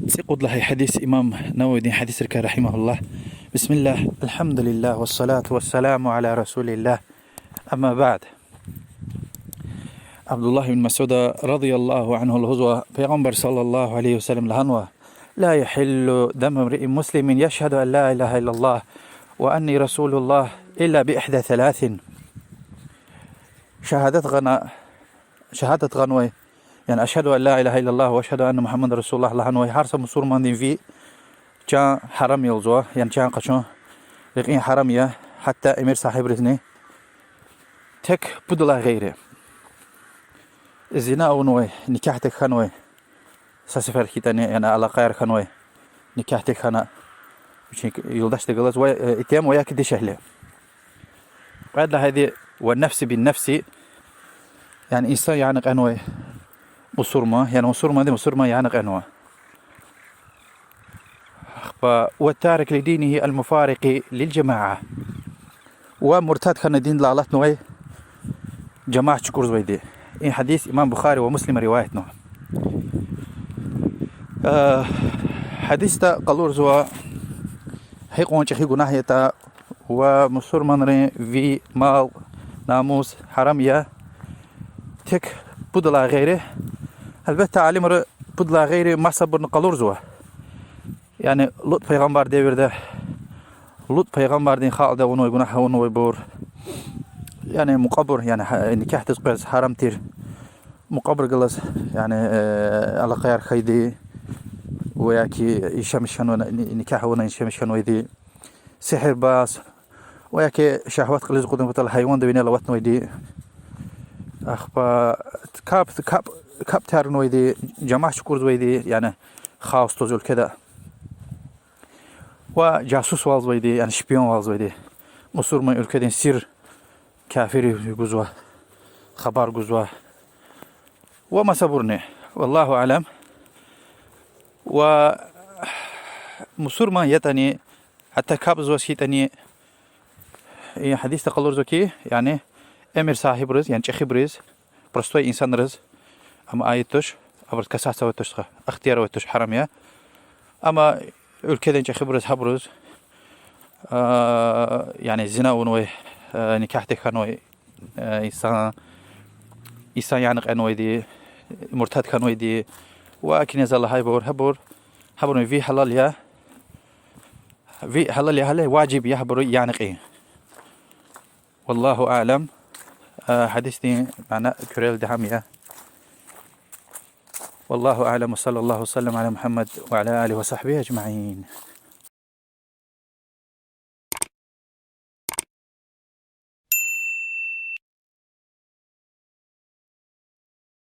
سيقود له حديث إمام نووي دين حديث الكا رحمه الله. بسم الله الحمد لله والصلاة والسلام على رسول الله. أما بعد. عبد الله بن مسعود رضي الله عنه الهزوة پیغمبر صلى الله عليه وسلم لهنوه لا يحل دم امرئ مسلم يشهد أن لا إله إلا الله وأني رسول الله إلا بإحدى ثلاث: شهادة غنوي يعني أشهد أن لا إله إلا الله وأشهد أن محمد رسول الله لهنوي حرص مسلمان دين في كان حرام يلزوه يعني كان قشون لقين حرام يا حتى أمير صاحب رزني تك بدلا غيره الزنا ونوي نكاحتك خنوي سفر كيتاني يعني على غير خنوي نكاحتك خنا يلدش تقلص ويتيم وياك دي شهله بعد هذه والنفس بالنفس يعني إنسان يعني قنوي مصرمة يعني مصرمة دي مصرمة يعني قنوة والتارك لدينه المفارق للجماعة ومرتد خنا دين لالت نوي جماعة شكر زويدي إن حديث إمام بخاري ومسلم رواية نوع حديث تا قلور زوا حيقون شخي قناهية ومصرمان في مال ناموس حرامية تك بدلا غيره البته علم بدلا غيره ما صبر قلور زوا يعني لط پیغمبر devirde لط پیغمبر دين خالده ونوي قناح ونوي بور يعني مقبر يعني نكاح تسقيس حرام تير مقبر قلص يعني على خير خيدي وياكي يشمشن نكاح ونا يشمشن ويدي سحر باس وياكي شهوات قلز قدم بطل حيوان دوينه لوتن ويدي أخبا كاب تارن ويدي جماعة شكور ويدي يعني خاص تزول كذا وجاسوس والز ويدي يعني شبيون والز ويدي مصور من ülkeden سر كافري جزوة خبر جزوة وما صبرني والله أعلم ومصور ما يتني حتى كابز وسيتني حديث تقلور زكي يعني emir sahibriz yani çehibriz prostoy insanlarız ama ayettoş ama kasasa ötüş ihtiyar ötüş haram ya ama ülkeden çehibriz habruz yani zina ونوي nikah tekanoy insan yani kanoy di murtad kanoy di وأكن يزال هاي habur في halal ya في halal ya hale واجب ya habur yani قي والله أعلم حديثني معناه كريل دهامية والله أعلم وصلى الله وسلم على محمد وعلى آله وصحبه أجمعين.